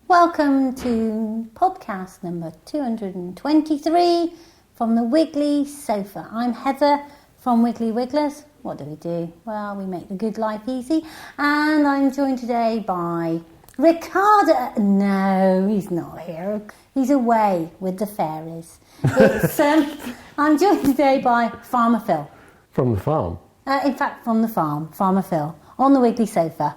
Welcome to podcast number 223 from the Wiggly Sofa. I'm Heather from Wiggly Wigglers. What do? Well, we make the good life easy. And I'm joined today by Ricardo. No, he's not here. He's away with the fairies. I'm joined today by Farmer Phil. From the farm? In fact, from the farm, Farmer Phil, on the Wiggly Sofa.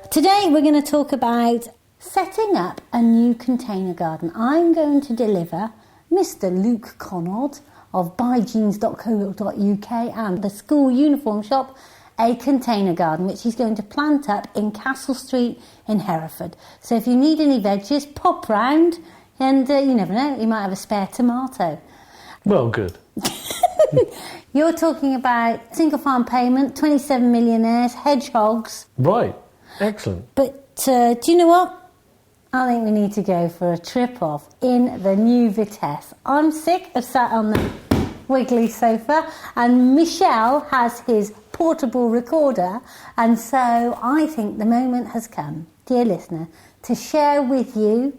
Today we're going to talk about setting up a new container garden. I'm going to deliver Mr. Luke Connaught of buyjeans.co.uk and the school uniform shop a container garden which he's going to plant up in Castle Street in Hereford. So if you need any veggies, pop round and you never know, you might have a spare tomato. Well, good. You're talking about single farm payment, 27 millionaires, hedgehogs. Right. Excellent. But do you know what? I think we need to go for a trip off in the new Vitesse. I'm sick of sat on the Wiggly sofa and Michelle has his portable recorder, and so I think the moment has come, dear listener, to share with you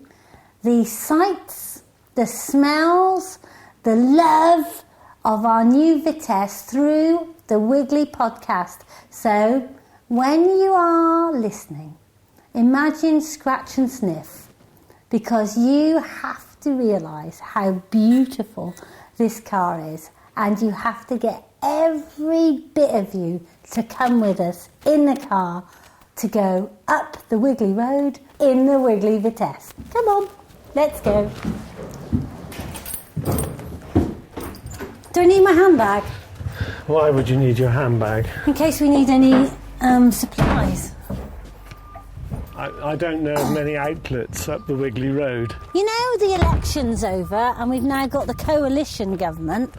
the sights, the smells, the love of our new Vitesse through the Wiggly Podcast. So when you are listening, imagine scratch and sniff, because you have to realise how beautiful this car is, and you have to get every bit of you to come with us in the car to go up the Wiggly Road in the Wiggly Vitesse. Come on, let's go. Do I need my handbag? Why would you need your handbag? In case we need any supplies. I don't know of many outlets up the Wiggly Road. You know, the election's over and we've now got the coalition government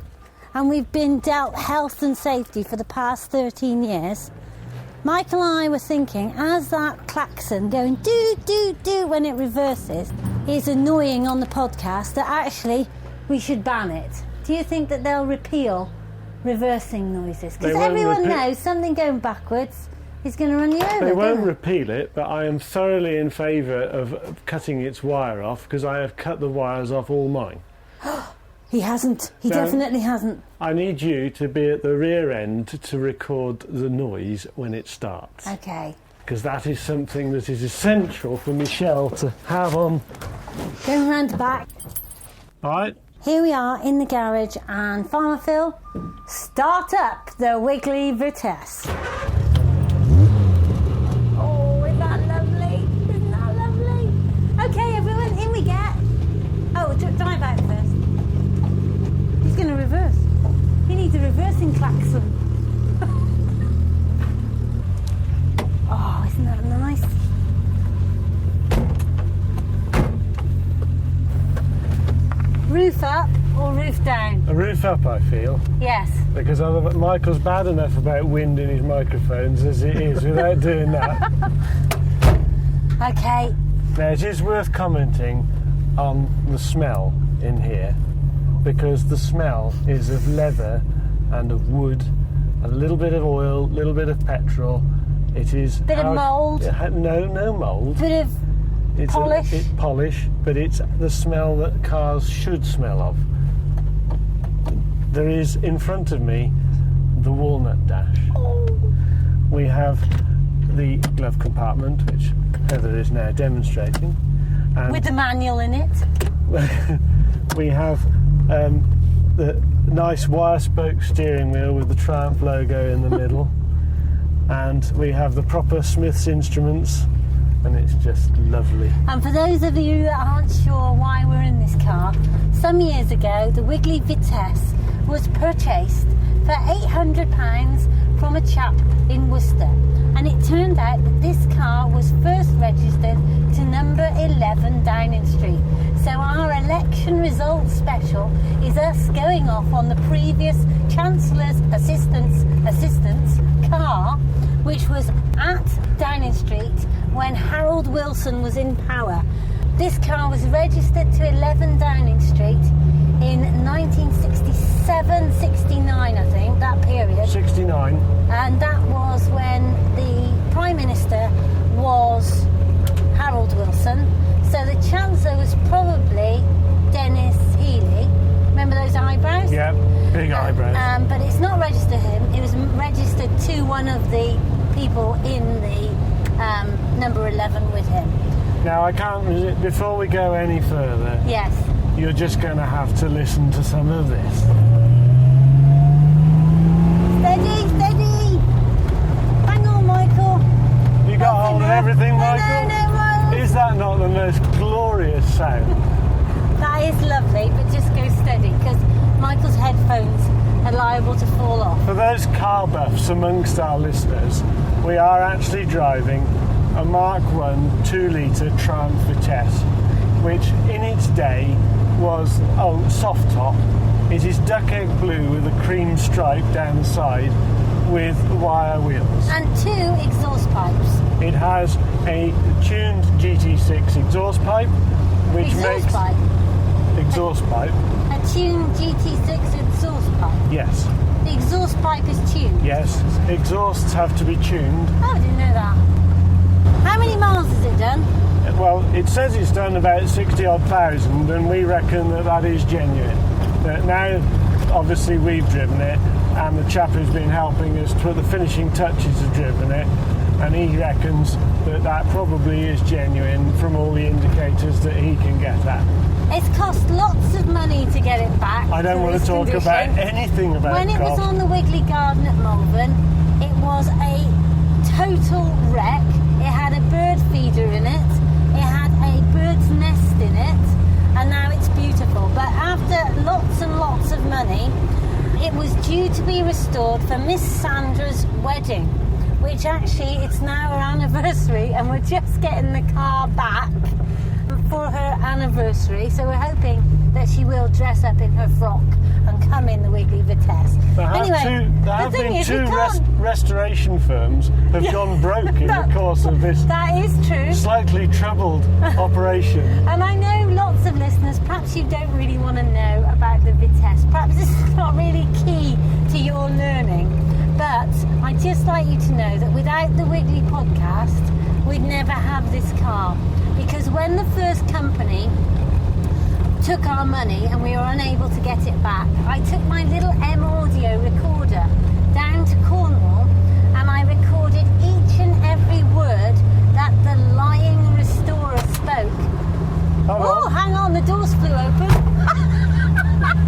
and we've been dealt health and safety for the past 13 years. Michael and I were thinking, as that klaxon going do when it reverses is annoying on the podcast, that actually we should ban it. Do you think that they'll repeal reversing noises? Because everyone knows something going backwards is going to run you over. They won't repeal it, but I am thoroughly in favour of cutting its wire off, because I have cut the wires off all mine. He hasn't. He definitely hasn't. I need you to be at the rear end to record the noise when it starts. Okay. Because that is something that is essential for Michelle to have on. Going round the back. All right. Here we are in the garage, and Farmer Phil, start up the Wiggly Vitesse. Oh, isn't that lovely? Isn't that lovely? Okay, everyone, in we get. Oh, drive out first. He's going to reverse. He needs a reversing klaxon. Oh, isn't that nice? Roof up or roof down? A roof up, I feel. Yes. Because Michael's bad enough about wind in his microphones as it is without doing that. Okay. Now, it is worth commenting on the smell in here, because the smell is of leather and of wood, a little bit of oil, a little bit of petrol. It is... Bit of mould? No mould. Bit of polish? It's polish, but it's the smell that cars should smell of. There is, in front of me, the walnut dash. Oh. We have the glove compartment, which Heather is now demonstrating. And with the manual in it. we have the nice wire spoke steering wheel with the Triumph logo in the middle. And we have the proper Smith's instruments, and it's just lovely. And for those of you that aren't sure why we're in this car, some years ago the Wiggly Vitesse was purchased for £800 from a chap in Worcester, and it turned out that this car was first registered to number 11 Downing Street. So our election results special is us going off on the previous Chancellor's assistant's car, which was at Downing Street when Harold Harold Wilson was in power. This car was registered to 11 Downing Street in 1967, 69, I think, that period. 69. And that was when the Prime Minister was Harold Wilson. So the Chancellor was probably Dennis Healey. Remember those eyebrows? Yeah, big eyebrows. But it's not registered to him. It was registered to one of the people in the number 11 with him. Now, I can't resist, before we go any further, Yes. you're just going to have to listen to some of this. Steady, steady. Hang on, Michael. You got hold of everything, Michael? No. Is that not the most glorious sound? That is lovely, but just go steady because Michael's headphones are liable to fall off. For those car buffs amongst our listeners, we are actually driving a Mark 1 2-litre Triumph Vitesse, which in its day was soft top. It is duck egg blue with a cream stripe down the side with wire wheels. And 2 exhaust pipes. It has a tuned GT6 exhaust pipe, which Exhaust makes pipe? exhaust pipe. A tuned GT6 exhaust pipe. Yes, The exhaust pipe is tuned. yes. Exhausts have to be tuned. Oh, I didn't know that. How many miles has it done? Well, it says it's done about 60-odd thousand, and we reckon that is genuine. Now, obviously, we've driven it, and the chap who's been helping us put the finishing touches has driven it, and he reckons that probably is genuine from all the indicators that he can get at. It's cost lots of money to get it back. I don't want to talk about anything about When it cost. was on the Wiggly Garden at Malvern, it was a total wreck. It had a bird feeder in it. It had a bird's nest in it, and now it's beautiful. But after lots and lots of money, it was due to be restored for Miss Sandra's wedding, which actually it's now her anniversary, and we're just getting the car back for her anniversary. So we're hoping that she will dress up in her frock and come in the Wiggly Vitesse. There have been two restoration firms have gone broke in the course of this That is true. slightly troubled operation. And I know lots of listeners, perhaps you don't really want to know about the Vitesse. Perhaps this is not really key to your learning. But I'd just like you to know that without the Wiggly Podcast, we'd never have this car. Because when the first company took our money and we were unable to get it back, I took my little M audio recorder down to Cornwall and I recorded each and every word that the lying restorer spoke. Oh, hang on, the doors flew open.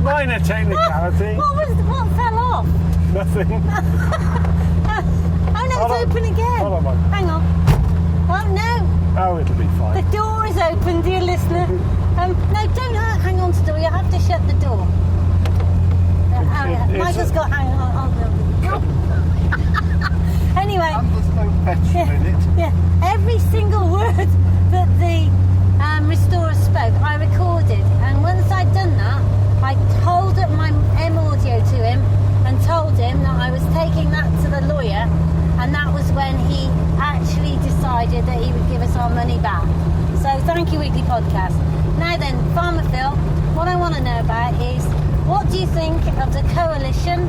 Minor technicality. What fell off? Nothing. Oh no, it's open again. Hold on, Mike. Hang on. Oh no. Oh, it'll be fine. The door is open, dear listener. No, don't hang on to the door. You have to shut the door. Michael's got hang on. Anyway. And there's no petrol in it. Yeah. Every single word that the restorer spoke, I recorded. And once I'd done that, I told up my M audio to him and told him that I was taking that to the lawyer. And that was when he actually decided that he would give us our money back. So thank you, Wiggly Podcast. Now then, Farmer Phil, what I want to know about is, what do you think of the coalition,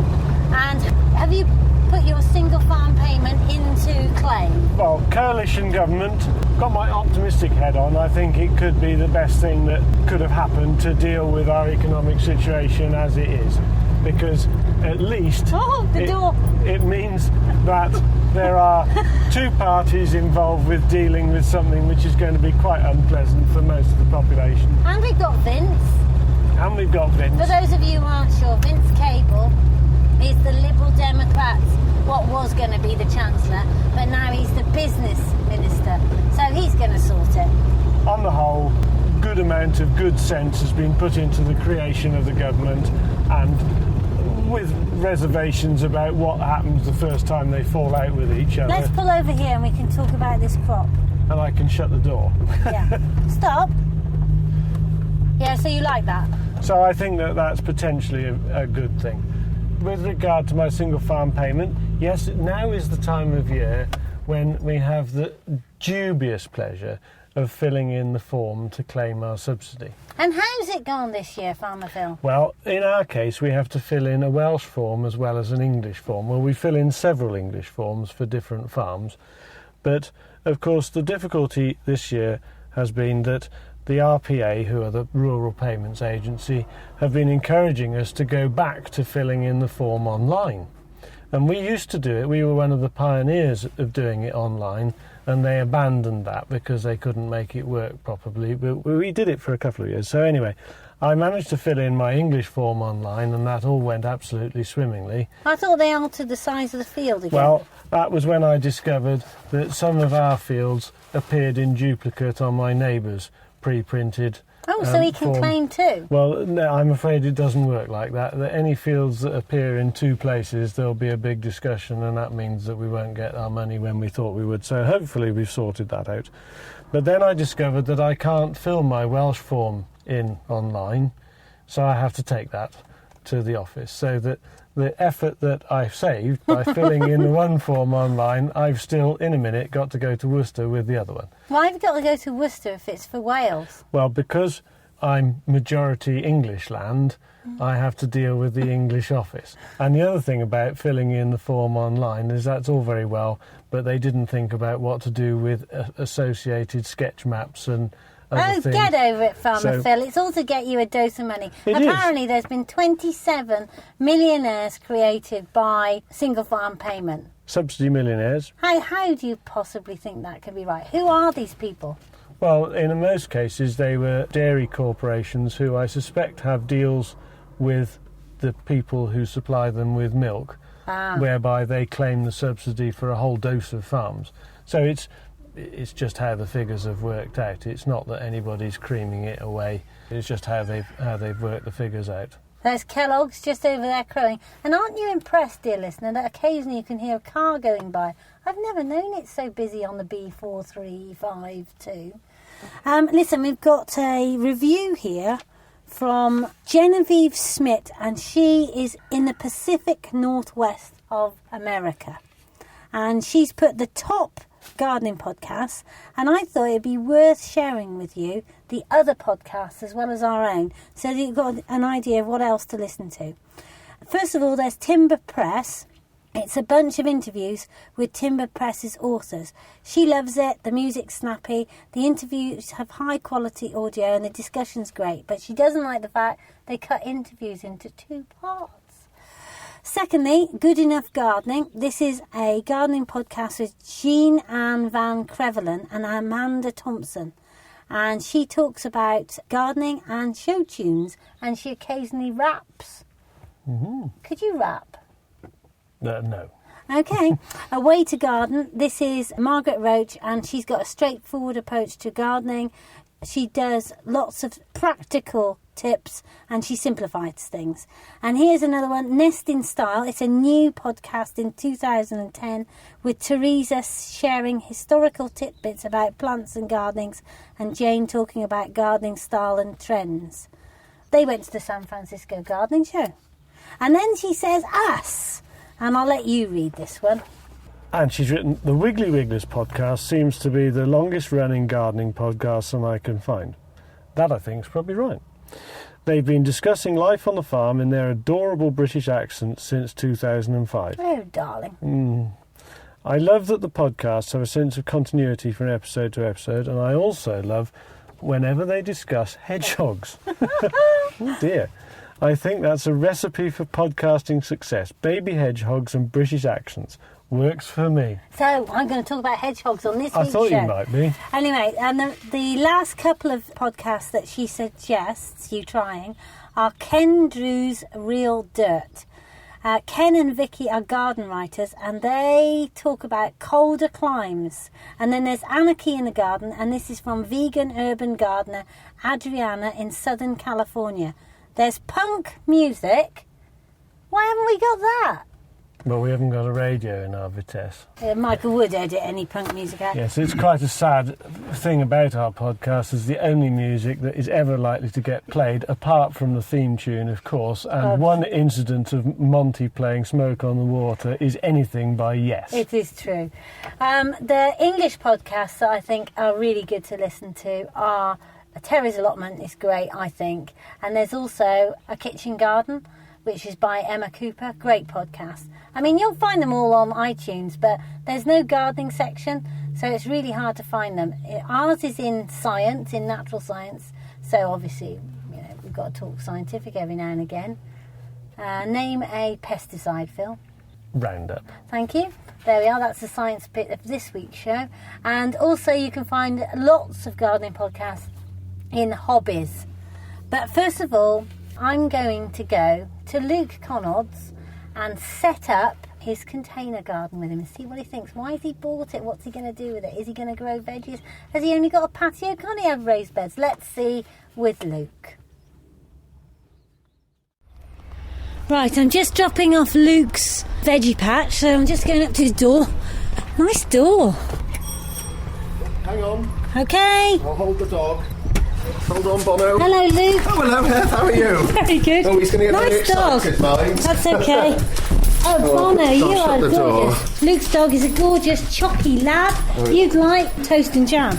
and have you put your single farm payment into claim? Well, coalition government, got my optimistic head on. I think it could be the best thing that could have happened to deal with our economic situation as it is. Because at least it means that there are two parties involved with dealing with something which is going to be quite unpleasant for most of the population. And we've got Vince. And we've got Vince. For those of you who aren't sure, Vince Cable is the Liberal Democrats, what was going to be the Chancellor, but now he's the business minister. So he's going to sort it. On the whole, good amount of good sense has been put into the creation of the government, and with reservations about what happens the first time they fall out with each other. Let's pull over here and we can talk about this crop. And I can shut the door. Yeah. Stop. Yeah, so you like that? So I think that that's potentially a good thing. With regard to my single farm payment, yes, now is the time of year when we have the dubious pleasure of filling in the form to claim our subsidy. And how's it gone this year, Farmer Phil? Well, in our case, we have to fill in a Welsh form as well as an English form. Well, we fill in several English forms for different farms. But, of course, the difficulty this year has been that the RPA, who are the Rural Payments Agency, have been encouraging us to go back to filling in the form online. And we used to do it. We were one of the pioneers of doing it online, and they abandoned that because they couldn't make it work properly. But we did it for a couple of years. So anyway, I managed to fill in my English form online, and that all went absolutely swimmingly. I thought they altered the size of the field again. Well, that was when I discovered that some of our fields appeared in duplicate on my neighbour's pre-printed so he can form. claim too? Well, no, I'm afraid it doesn't work like that. Any fields that appear in two places, there'll be a big discussion, and that means that we won't get our money when we thought we would. So hopefully we've sorted that out. But then I discovered that I can't fill my Welsh form in online, so I have to take that to the office. So that the effort that I've saved by filling in the one form online, I've still, in a minute, got to go to Worcester with the other one. Why have you got to go to Worcester if it's for Wales? Well, because I'm majority English land, I have to deal with the English office. And the other thing about filling in the form online is that's all very well, but they didn't think about what to do with associated sketch maps and other things. Get over it, Farmer Phil. It's all to get you a dose of money. Apparently, there's been 27 millionaires created by single farm payment. Subsidy millionaires. How do you possibly think that could be right? Who are these people? Well, in most cases, they were dairy corporations who I suspect have deals with the people who supply them with milk, whereby they claim the subsidy for a whole dose of farms. So it's just how the figures have worked out. It's not that anybody's creaming it away. It's just how they've worked the figures out. There's Kellogg's just over there crowing. And aren't you impressed, dear listener, that occasionally you can hear a car going by? I've never known it so busy on the B4352. Listen, we've got a review here from Genevieve Smith, and she is in the Pacific Northwest of America. And she's put the top gardening podcasts, and I thought it'd be worth sharing with you the other podcasts as well as our own, so that you've got an idea of what else to listen to. First of all, there's Timber Press. It's a bunch of interviews with Timber Press's authors. She loves it, the music's snappy, the interviews have high quality audio, and the discussion's great, but she doesn't like the fact they cut interviews into two parts. Secondly, Good Enough Gardening. This is a gardening podcast with Jean-Anne Van Crevelen and Amanda Thompson. And she talks about gardening and show tunes, and she occasionally raps. Mm-hmm. Could you rap? No. Okay. A Way to Garden. This is Margaret Roach, and she's got a straightforward approach to gardening. She does lots of practical tips, and she simplifies things. And here's another one, Nest in Style. It's a new podcast in 2010 with Teresa sharing historical tidbits about plants and gardenings, and Jane talking about gardening style and trends. They went to the San Francisco Gardening Show. And then she says us, and I'll let you read this one. And she's written, the Wiggly Wigglers podcast seems to be the longest running gardening podcast I can find. That, I think, is probably right. They've been discussing life on the farm in their adorable British accents since 2005. Oh, darling. I love that the podcasts have a sense of continuity from episode to episode, and I also love whenever they discuss hedgehogs. Oh dear. I think that's a recipe for podcasting success. Baby hedgehogs and British accents. Works for me. So, I'm going to talk about hedgehogs on this week's show. I thought you might be. Anyway, and the last couple of podcasts that she suggests you trying are Ken Drew's Real Dirt. Ken and Vicky are garden writers, and they talk about colder climes. And then there's Anarchy in the Garden, and this is from vegan urban gardener Adriana in Southern California. There's punk music. Why haven't we got that? But we haven't got a radio in our Vitesse. Michael would edit any punk music out. Yes, it's quite a sad thing about our podcast, is the only music that is ever likely to get played, apart from the theme tune, of course, and one incident of Monty playing Smoke on the Water is anything by Yes. It is true. The English podcasts that I think are really good to listen to are Terry's Allotment is great, I think, and there's also A Kitchen Garden, which is by Emma Cooper. Great podcast. I mean, you'll find them all on iTunes, but there's no gardening section, so it's really hard to find them. Ours is in science, in natural science, so obviously, we've got to talk scientific every now and again. Name a pesticide, Phil. Roundup. Thank you. There we are. That's the science bit of this week's show. And also you can find lots of gardening podcasts in hobbies. But first of all, I'm going to go to Luke Connaugh's and set up his container garden with him and see what he thinks. Why has he bought it? What's he going to do with it? Is he going to grow veggies? Has he only got a patio? Can't he have raised beds? Let's see with Luke. Right, I'm just dropping off Luke's veggie patch, so I'm just going up to his door. Nice door. Hang on. Okay. I'll hold the dog. Hold on, Bono. Hello, Luke. Oh, hello, Heath. How are you? Very good. Oh, he's going to get nice very dog. excited, mind. That's okay. Oh, Bono, you are gorgeous. Luke's dog is a gorgeous, chocky lab. You'd like toast and jam.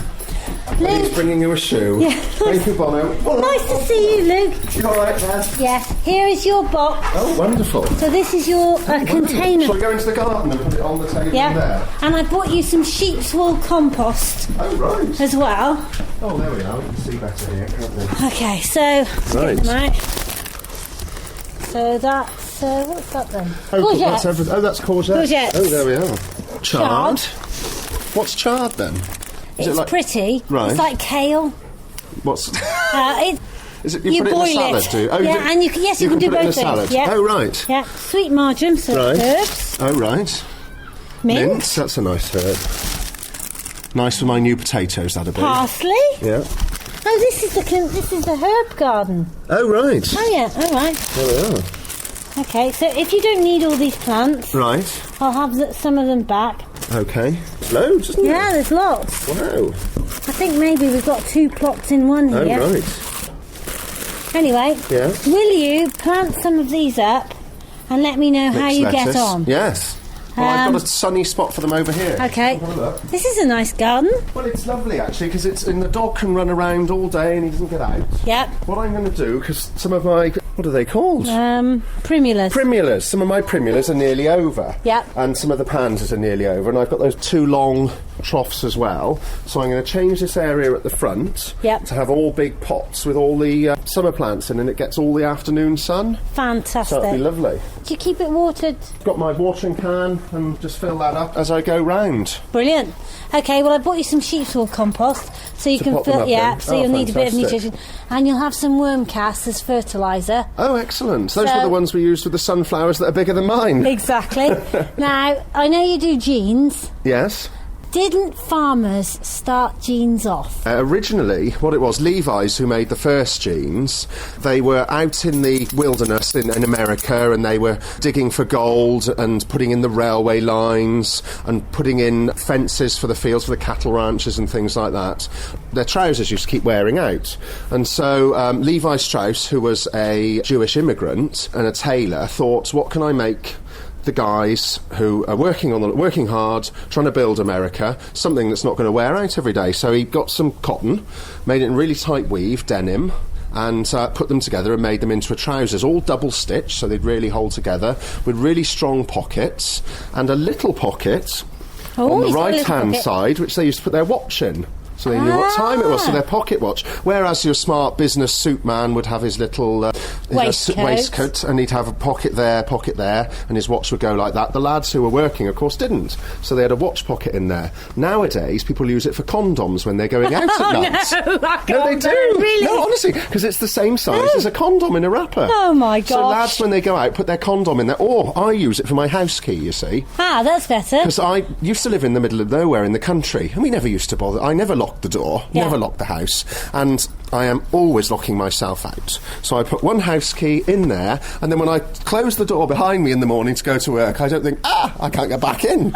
Luke. He's bringing you a shoe. Yeah. Thank you, Bono. Oh, nice to see you, Luke. You all right, Heath? Yes. Here is your box. Oh, wonderful. So this is your container. Shall we go into the garden and put it on the table there? And I bought you some sheep's wool compost. Oh, right. As well. Oh, there we are. We can see better here, can't we? Okay, so... Right. So that's... what's that then? Oh, that's everything. Oh, that's courgette. Courgettes. Oh, there we are. Chard. What's chard, then? It's pretty. Right. It's like kale. What's... Is it, you put boil it in a salad, do you? Oh, yeah, and you can do put both it in a things. salad. Yeah. Oh, right. Yeah, sweet marjoram, so herbs. Oh, right. Mint. That's a nice herb. Nice for my new potatoes, that'd be. Parsley. Yeah. Oh, this is the herb garden. Oh, right. Oh, yeah. All right. There we are. Okay, so if you don't need all these plants, right, I'll have some of them back. Okay. Loads, isn't there? Yeah, there's lots. Wow. I think maybe we've got 2 plots in one here. Oh, right. Anyway, yes. Will you plant some of these up and let me know how you get on? Yes. Well, I've got a sunny spot for them over here. Okay. Have a look. This is a nice garden. Well, it's lovely, actually, because the dog can run around all day and he doesn't get out. Yep. What I'm going to do, because some of my... What are they called? Primulas. Primulas. Some of my primulas are nearly over. Yep. And some of the pansies are nearly over. And I've got those 2 long troughs as well. So I'm going to change this area at the front to have all big pots with all the summer plants in, and it gets all the afternoon sun. Fantastic. So that'd be lovely. Do you keep it watered? Got my watering can and just fill that up as I go round. Brilliant. Okay, well I bought you some sheep's wool compost so you can fill so you'll need a bit of nutrition, and you'll have some worm casts as fertiliser. Oh, excellent. Those were the ones we used with the sunflowers that are bigger than mine. Exactly. Now, I know you do jeans. Yes. Didn't farmers start jeans off? Originally, what it was, Levi's, who made the first jeans, they were out in the wilderness in America, and they were digging for gold and putting in the railway lines and putting in fences for the fields for the cattle ranches and things like that. Their trousers used to keep wearing out. And so Levi Strauss, who was a Jewish immigrant and a tailor, thought, what can I make the guys who are working hard, trying to build America, something that's not going to wear out every day? So he got some cotton, made it in really tight weave, denim, and put them together and made them into trousers, all double stitched, so they'd really hold together, with really strong pockets, and a little pocket on the right-hand side, which they used to put their watch in. So they knew what time it was, so their pocket watch. Whereas your smart business suit man would have his little waistcoat, and he'd have a pocket there, and his watch would go like that. The lads who were working, of course, didn't. So they had a watch pocket in there. Nowadays, people use it for condoms when they're going out at night. No, they do. Really? No, honestly, because it's the same size as a condom in a wrapper. Oh, my gosh. So lads, when they go out, put their condom in there. Or I use it for my house key, you see. Ah, that's better. Because I used to live in the middle of nowhere in the country, and we never used to bother. I never locked the door, never locked the house, and I am always locking myself out. So I put one house key in there, and then when I close the door behind me in the morning to go to work, I don't think, I can't get back in.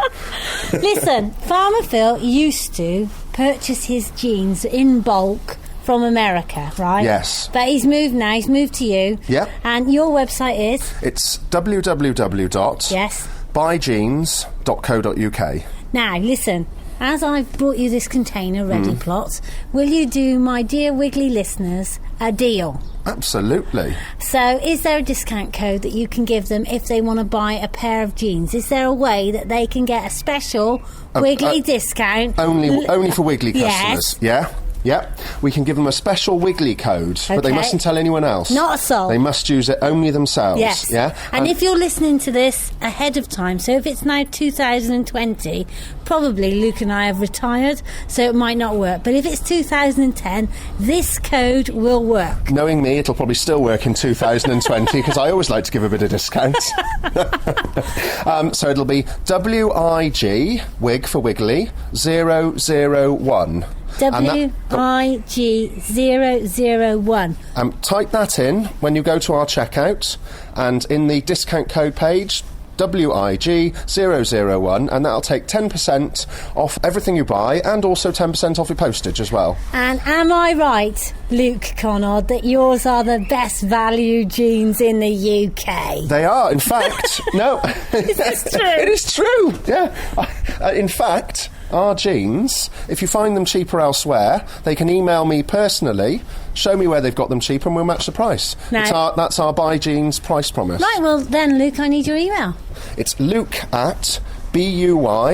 Listen, Farmer Phil used to purchase his jeans in bulk from America, right? Yes. But he's moved now, he's moved to you. Yep. And your website is? It's www.buyjeans.co.uk. Now, listen, as I've brought you this container ready, Plot, will you do my dear Wiggly listeners a deal? Absolutely. So, is there a discount code that you can give them if they want to buy a pair of jeans? Is there a way that they can get a special Wiggly discount? Only for Wiggly Yes. customers, yeah? Yeah, we can give them a special Wiggly code, but they mustn't tell anyone else. Not a soul. They must use it only themselves. Yes. Yeah. And if you're listening to this ahead of time, so if it's now 2020, probably Luke and I have retired, so it might not work. But if it's 2010, this code will work. Knowing me, it'll probably still work in 2020 because I always like to give a bit of discount. So it'll be WIG, Wig for Wiggly, 001. WIG001. Type that in when you go to our checkout, and in the discount code page, WIG001, and that'll take 10% off everything you buy, and also 10% off your postage as well. And am I right, Luke Connard, that yours are the best value jeans in the UK? They are, in fact. No. Is this true? It is true, yeah. In fact, our jeans, if you find them cheaper elsewhere, they can email me personally, show me where they've got them cheaper, and we'll match the price. Now, that's our Buy Jeans price promise. Right, well then, Luke, I need your email. It's luke@buy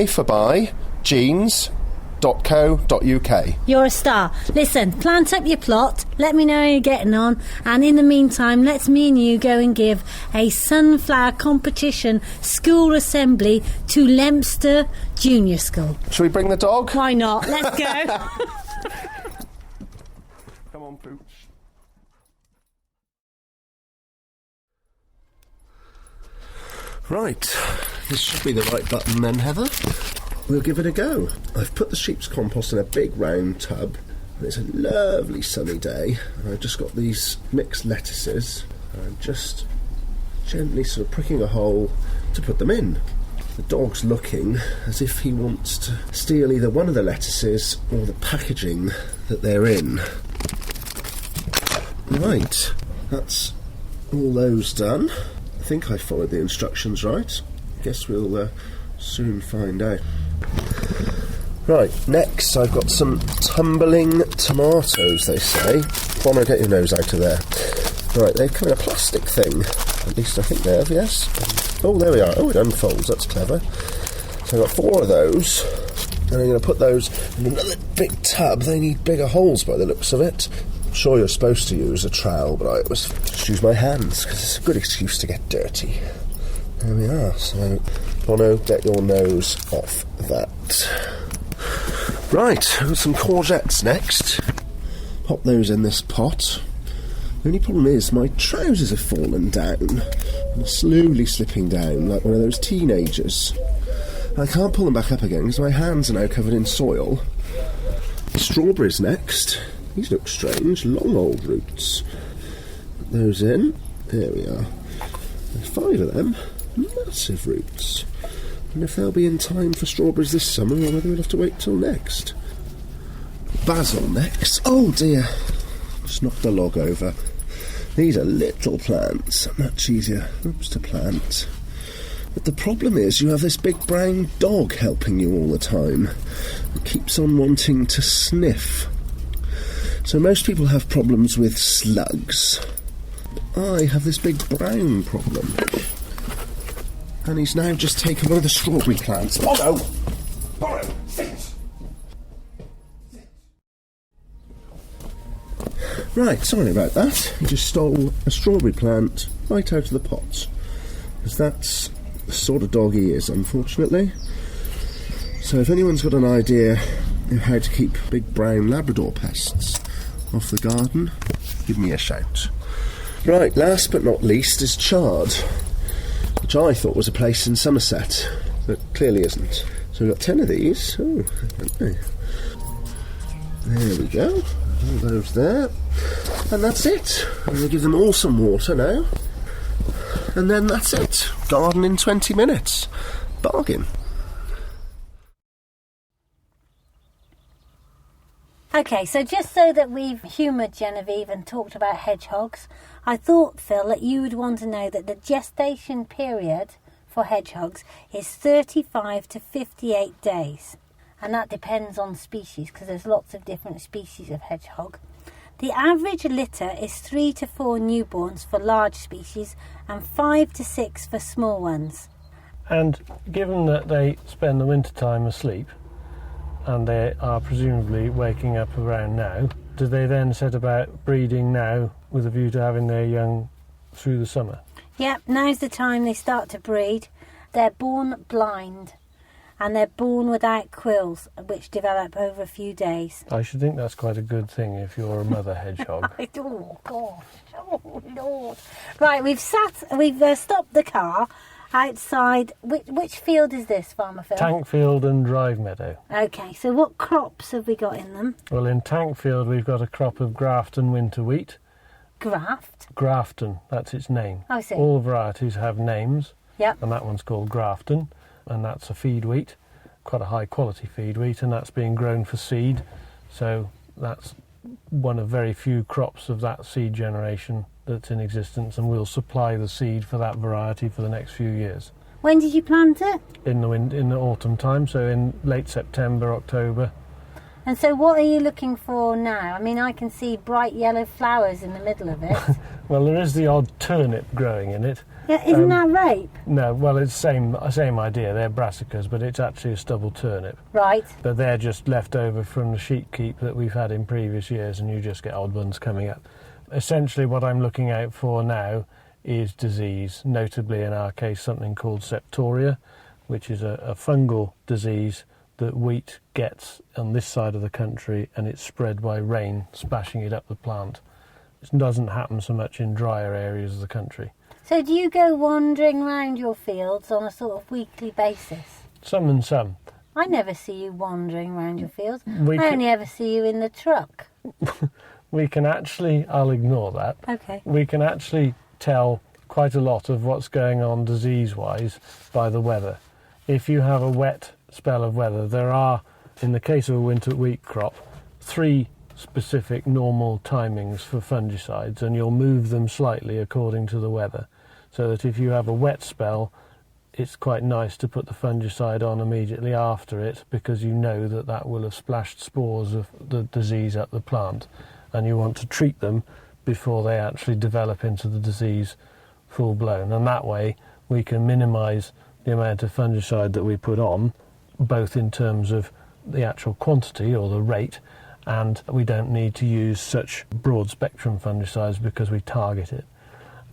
for buy jeans.co.uk. You're a star. Listen, plant up your plot, let me know how you're getting on, and in the meantime, let's me and you go and give a sunflower competition school assembly to Leominster Junior School. Shall we bring the dog? Why not? Let's go. Come on, Pooch. Right, this should be the right button then, Heather. We'll give it a go. I've put the sheep's compost in a big round tub, and it's a lovely sunny day, and I've just got these mixed lettuces, and I'm just gently sort of pricking a hole to put them in. The dog's looking as if he wants to steal either one of the lettuces or the packaging that they're in. Right, that's all those done. I think I followed the instructions right. Guess we'll soon find out. Right, next I've got some tumbling tomatoes, they say. Bono, get your nose out of there. Right, they come in a plastic thing. At least I think they have, yes. Oh, there we are. Oh, it unfolds, that's clever. So I've got 4 of those, and I'm going to put those in another big tub. They need bigger holes by the looks of it. I'm sure you're supposed to use a trowel, but I always just use my hands, because it's a good excuse to get dirty. There we are. So, Bono, get your nose off that. Right, I've got some courgettes next. Pop those in this pot. The only problem is my trousers have fallen down. I'm slowly slipping down like one of those teenagers. I can't pull them back up again because my hands are now covered in soil. Strawberries next. These look strange, long old roots. Put those in. There we are. There's 5 of them. Massive roots. I wonder if they'll be in time for strawberries this summer, or whether we'll have to wait till next. Basil next. Oh dear. Just knocked the log over. These are little plants, much easier to plant. But the problem is you have this big brown dog helping you all the time. It keeps on wanting to sniff. So most people have problems with slugs. I have this big brown problem. And he's now just taken one of the strawberry plants. Bono! Bono! Sit! Right, sorry about that. He just stole a strawberry plant right out of the pot. Because that's the sort of dog he is, unfortunately. So if anyone's got an idea of how to keep big brown Labrador pests off the garden, give me a shout. Right, last but not least is Chard, which I thought was a place in Somerset, but clearly isn't. So we've got 10 of these. Oh, okay. There we go. All those there. And that's it. I'm going to give them all some water now. And then that's it. Garden in 20 minutes. Bargain. Okay, so just so that we've humoured Genevieve and talked about hedgehogs, I thought, Phil, that you would want to know that the gestation period for hedgehogs is 35 to 58 days. And that depends on species, because there's lots of different species of hedgehog. The average litter is 3 to 4 newborns for large species and 5 to 6 for small ones. And given that they spend the winter time asleep, and they are presumably waking up around now, do they then set about breeding now with a view to having their young through the summer? Yep, now's the time they start to breed. They're born blind, and they're born without quills, which develop over a few days. I should think that's quite a good thing if you're a mother hedgehog. Oh, gosh. Oh, Lord. Right, we've stopped the car outside. Which field is this, Farmer Phil? Tankfield and Drive Meadow. Okay, so what crops have we got in them? Well, in Tankfield we've got a crop of Grafton winter wheat. Grafton, that's its name. Oh, I see. All varieties have names. Yep. And that one's called Grafton, and that's a feed wheat, quite a high quality feed wheat, and that's being grown for seed. So that's one of very few crops of that seed generation that's in existence, and we'll supply the seed for that variety for the next few years. When did you plant it? In the autumn time, so in late September, October. And so what are you looking for now? I mean, I can see bright yellow flowers in the middle of it. Well, there is the odd turnip growing in it. Yeah, isn't that rape? No, well, it's same idea. They're brassicas, but it's actually a stubble turnip. Right. But they're just left over from the sheep keep that we've had in previous years, and you just get odd ones coming up. Essentially, what I'm looking out for now is disease, notably in our case something called septoria, which is a fungal disease that wheat gets on this side of the country, and it's spread by rain splashing it up the plant. It doesn't happen so much in drier areas of the country. So do you go wandering around your fields on a sort of weekly basis? Some and some. I never see you wandering around your fields. I only ever see you in the truck. We can actually, I'll ignore that. Okay. We can actually tell quite a lot of what's going on disease-wise by the weather. If you have a wet spell of weather, there are, in the case of a winter wheat crop, 3 specific normal timings for fungicides, and you'll move them slightly according to the weather, so that if you have a wet spell, it's quite nice to put the fungicide on immediately after it, because you know that that will have splashed spores of the disease up the plant, and you want to treat them before they actually develop into the disease full blown. And that way we can minimise the amount of fungicide that we put on, both in terms of the actual quantity or the rate, and we don't need to use such broad spectrum fungicides because we target it.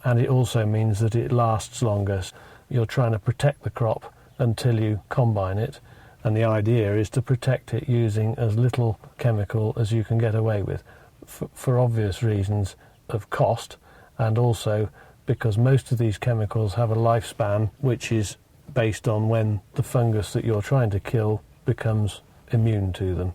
And it also means that it lasts longer. You're trying to protect the crop until you combine it, and the idea is to protect it using as little chemical as you can get away with, for obvious reasons of cost, and also because most of these chemicals have a lifespan which is based on when the fungus that you're trying to kill becomes immune to them.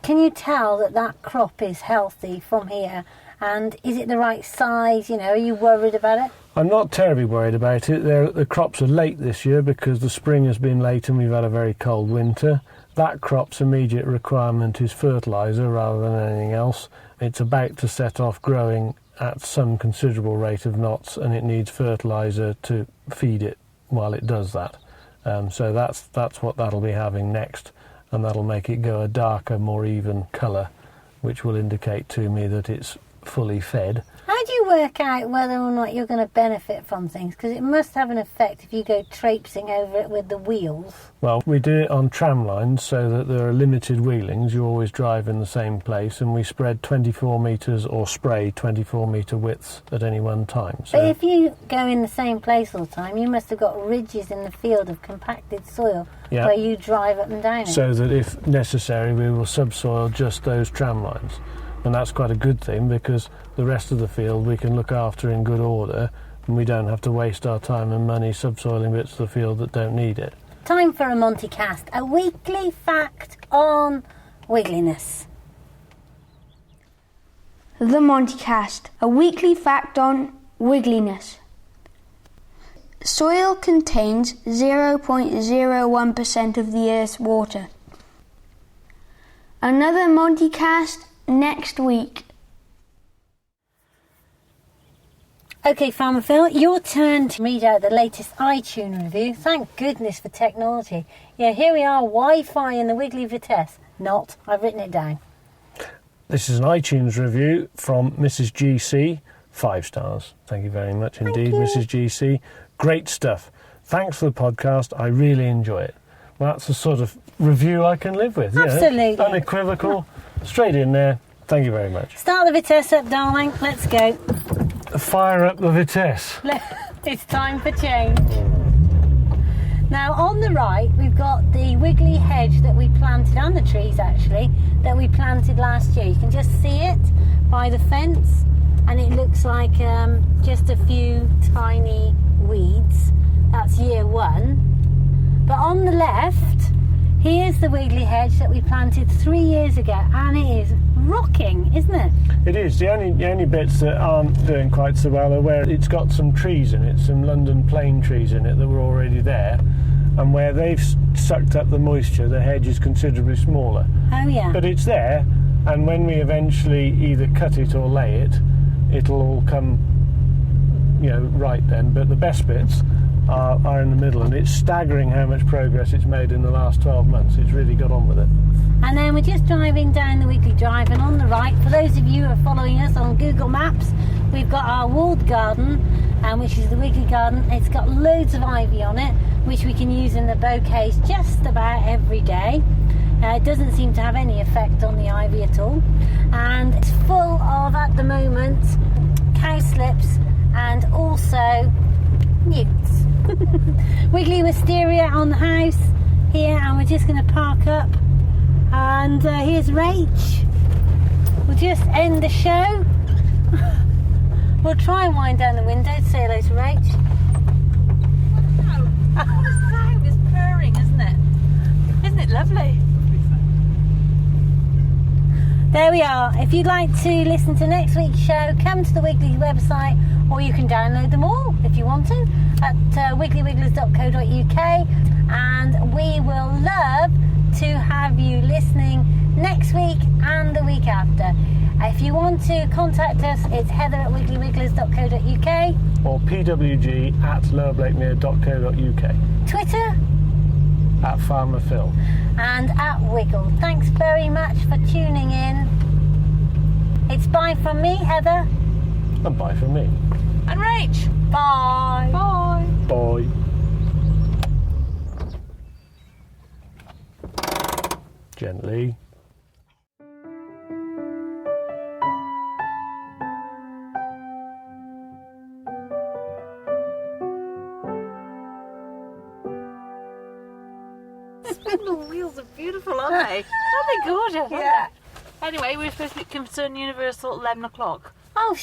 Can you tell that crop is healthy from here? And is it the right size? Are you worried about it? I'm not terribly worried about it. The crops are late this year because the spring has been late and we've had a very cold winter. That crop's immediate requirement is fertiliser rather than anything else. It's about to set off growing at some considerable rate of knots, and it needs fertiliser to feed it while it does that. So that's what that'll be having next, and that'll make it go a darker, more even colour, which will indicate to me that it's fully fed. How do you work out whether or not you're going to benefit from things? Because it must have an effect if you go traipsing over it with the wheels. Well, we do it on tram lines so that there are limited wheelings. You always drive in the same place, and we spread 24 metres or spray 24 metre widths at any one time. So, but if you go in the same place all the time, you must have got ridges in the field of compacted soil where you drive up and down it. So that if necessary, we will subsoil just those tram lines. And that's quite a good thing, because the rest of the field we can look after in good order, and we don't have to waste our time and money subsoiling bits of the field that don't need it. Time for a Monty Cast, a weekly fact on wiggliness. The Montycast, a weekly fact on wiggliness. Soil contains 0.01% of the Earth's water. Another Montycast next week. Okay, Farmer Phil, your turn to read out the latest iTunes review. Thank goodness for technology. Yeah, here we are, Wi-Fi in the Wiggly Vitesse. Not, I've written it down. This is an iTunes review from Mrs. GC. 5 stars. Thank you very much indeed, Mrs. GC. Great stuff. Thanks for the podcast. I really enjoy it. Well, that's the sort of review I can live with. Absolutely. You know? Unequivocal. Straight in there. Thank you very much. Start the Vitesse up, darling. Let's go. Fire up the Vitesse. It's time for change. Now, on the right, we've got the wiggly hedge that we planted, and the trees actually, that we planted last year. You can just see it by the fence, and it looks like just a few tiny weeds. That's year 1. But on the left, here's the wiggly hedge that we planted 3 years ago, and it is rocking, isn't it? It is. The only bits that aren't doing quite so well are where it's got some trees in it, some London plane trees in it that were already there, and where they've sucked up the moisture, the hedge is considerably smaller. Oh yeah. But it's there, and when we eventually either cut it or lay it, it'll all come, right then. But the best bits are in the middle, and it's staggering how much progress it's made in the last 12 months. It's really got on with it. And then we're just driving down the Wiggly Drive, and on the right, for those of you who are following us on Google Maps, we've got our walled garden, which is the Wiggly Garden. It's got loads of ivy on it, which we can use in the bouquets just about every day. It doesn't seem to have any effect on the ivy at all. And it's full of, at the moment, cowslips and also newts. Wiggly wisteria on the house here, and we're just going to park up. And here's Rach. We'll just end the show. We'll try and wind down the window to say hello to Rach. Wow. What a sound. It's purring, isn't it? Isn't it lovely? There we are. If you'd like to listen to next week's show, come to the Wiggly website, or you can download them all if you want to at wigglyWigglers.co.uk, and we will love to have you listening next week and the week after. If you want to contact us, it's heather@wigglyWigglers.co.uk, or pwg@lowerblakemere.co.uk, Twitter @FarmerPhil, and @Wiggle. Thanks very much for tuning in. It's bye from me, Heather. and bye from me. And Rach. Bye. Bye. Bye. Gently. Spindle wheels are beautiful, aren't they? Aren't they gorgeous? Yeah. Anyway, we're supposed to be concerned Universal at 11 o'clock. Oh,